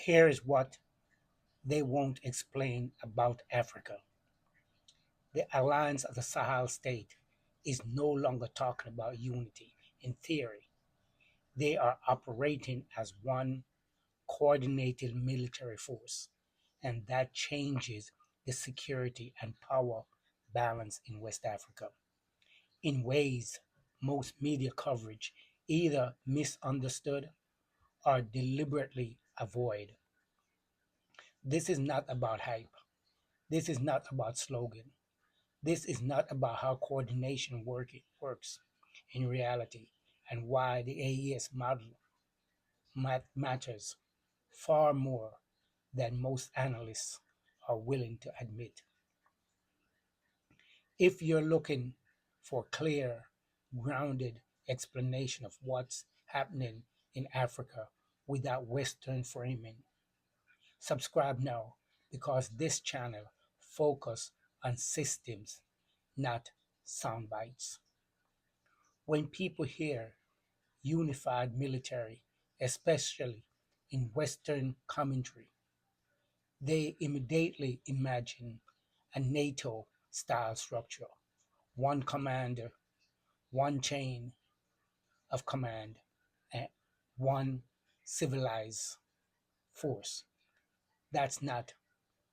Here is what they won't explain about Africa. The Alliance of the Sahel State is no longer talking about unity in theory. They are operating as one coordinated military force, and that changes the security and power balance in West Africa in ways most media coverage either misunderstood or deliberately avoid. This is not about hype. This is not about slogan. This is not about how coordination works in reality and why the AES model matters far more than most analysts are willing to admit. If you're looking for clear, grounded explanation of what's happening in Africa without Western framing, subscribe now because this channel focuses on systems, not sound bites. When people hear unified military, especially in Western commentary, they immediately imagine a NATO style structure, one commander, one chain of command, and one civilized force. That's not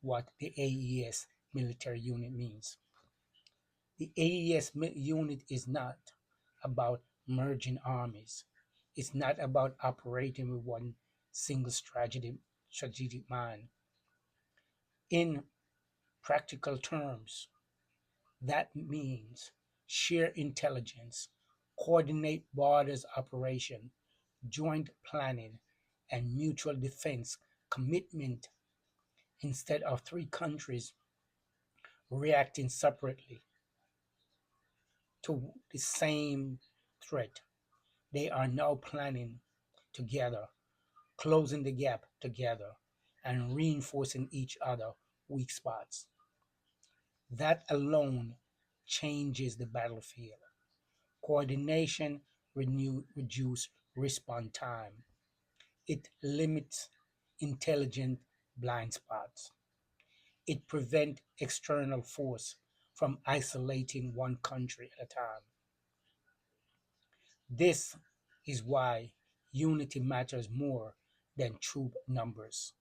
what the AES military unit means. The AES unit is not about merging armies. It's not about operating with one single strategic mind. In practical terms, that means share intelligence, coordinate borders operation, joint planning, and mutual defense commitment instead of three countries reacting separately to the same threat. They are now planning together, closing the gap together, and reinforcing each other weak spots. That alone changes the battlefield. Coordination reduces response time. It limits intelligent blind spots. It prevents external force from isolating one country at a time. This is why unity matters more than troop numbers.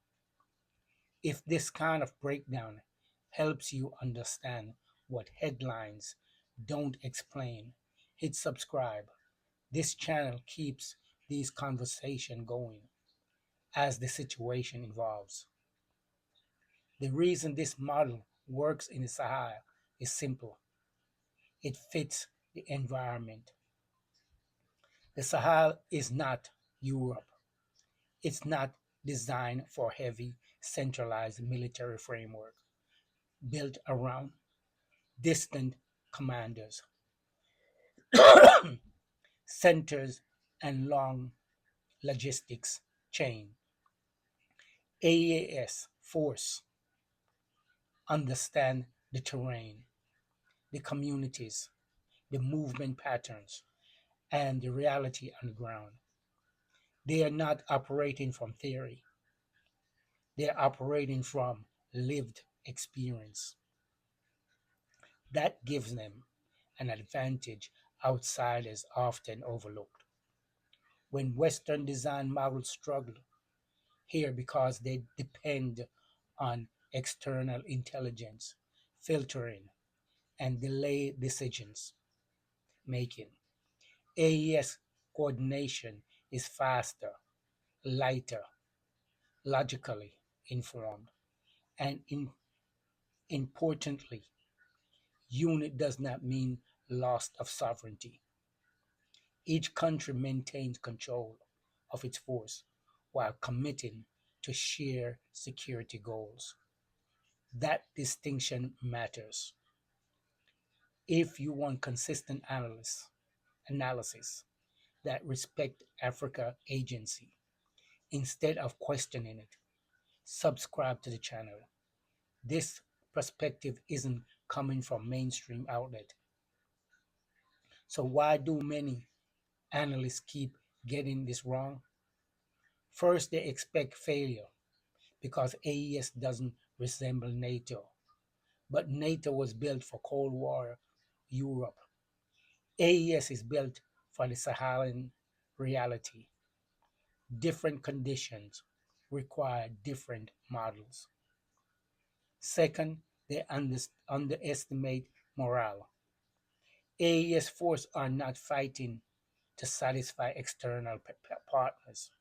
If this kind of breakdown helps you understand what headlines don't explain, hit subscribe. This channel keeps these conversations going as the situation evolves. The reason this model works in the Sahel is simple. It fits the environment. The Sahel is not Europe. It's not designed for heavy, centralized military framework built around distant commanders, centers, and long logistics chain. AAS force understand the terrain, the communities, the movement patterns, and the reality on the ground. They are not operating from theory. They are operating from lived experience. That gives them an advantage outsiders often overlooked. When Western design models struggle here because they depend on external intelligence, filtering, and delayed decisions making. AES coordination is faster, lighter, logically informed, and importantly, unit does not mean loss of sovereignty. Each country maintains control of its force while committing to shared security goals. That distinction matters. If you want consistent analysis that respect Africa agency instead of questioning it, subscribe to the channel. This perspective isn't coming from mainstream outlet. So why do many analysts keep getting this wrong? First, they expect failure. because AES doesn't resemble NATO, but NATO was built for Cold War Europe. AES is built for the Saharan reality. Different conditions require different models. Second, they underestimate morale. AES forces are not fighting to satisfy external partners.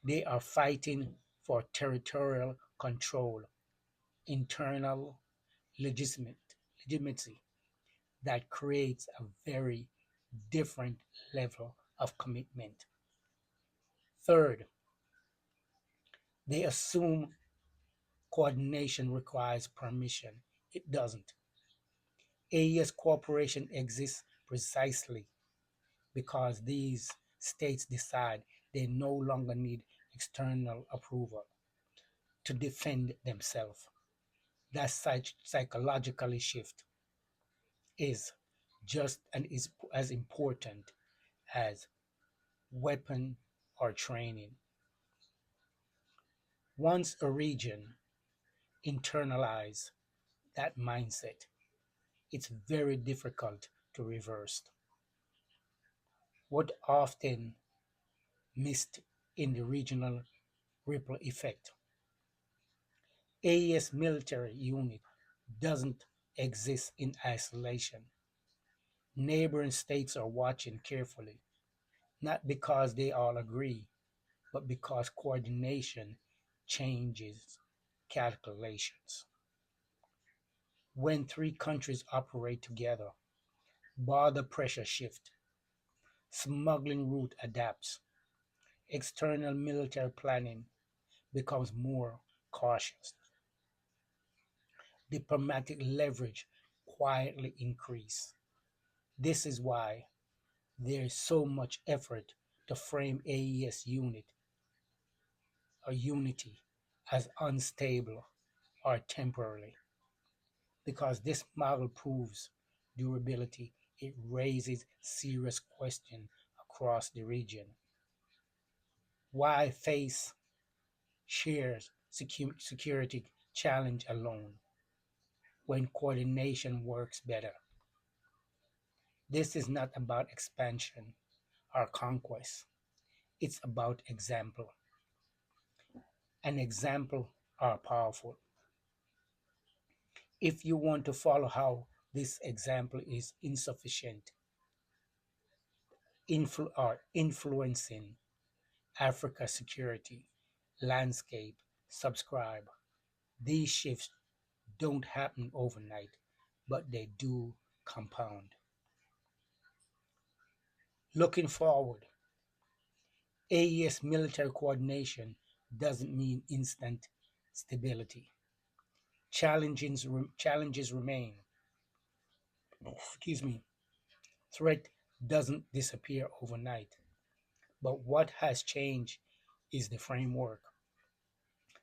They are fighting for territorial control, internal legitimacy that creates a very different level of commitment. Third, they assume coordination requires permission. It doesn't. AES cooperation exists precisely because these states decide they no longer need external approval to defend themselves. That psychologically shift is just and is as important as weapon or training. Once a region internalizes that mindset, it's very difficult to reverse. What often missed in the regional ripple effect. AES military unit doesn't exist in isolation. Neighboring states are watching carefully, not because they all agree, but because coordination changes calculations. When three countries operate together, border pressure shift, smuggling route adapts, external military planning becomes more cautious, diplomatic leverage quietly increase. This is why there is so much effort to frame AES unity as unstable or temporary. Because this model proves durability, it raises serious questions across the region. Why face shares security challenge alone when coordination works better? This is not about expansion or conquest. It's about example. An example are powerful. If you want to follow how this example is insufficient or influencing Africa's security landscape, subscribe. These shifts don't happen overnight, but they do compound. Looking forward, AES military coordination doesn't mean instant stability. Challenges remain. Excuse me. Threat doesn't disappear overnight. But what has changed is the framework.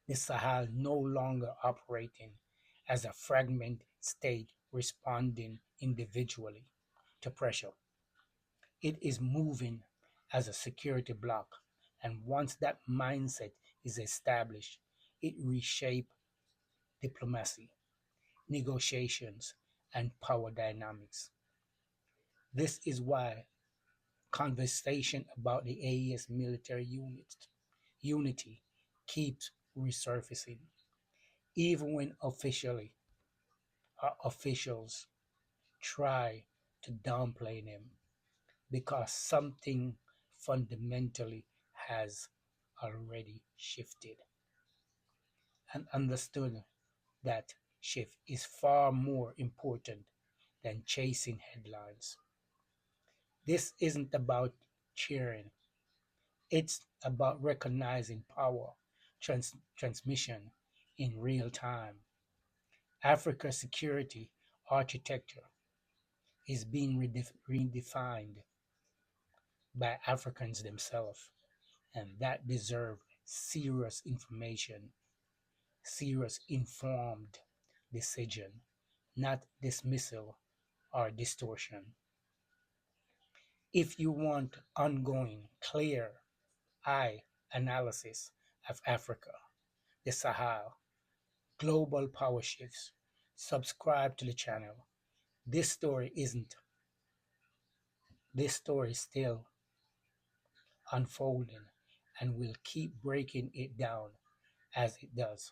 The Sahel no longer operating as a fragmented state responding individually to pressure. It is moving as a security bloc. And once that mindset is established, it reshapes diplomacy, negotiations, and power dynamics. This is why conversation about the AES military unity keeps resurfacing, even when officials try to downplay them, because something fundamentally has already shifted, and understood that shift is far more important than chasing headlines. This isn't about cheering, it's about recognizing power transmission in real time. Africa's security architecture is being redefined by Africans themselves, and that deserve serious information, serious informed decision, not dismissal or distortion. If you want ongoing, clear eye analysis of Africa, the Sahel, global power shifts. Subscribe to the channel. This story isn't. This story is still unfolding, and we'll keep breaking it down as it does.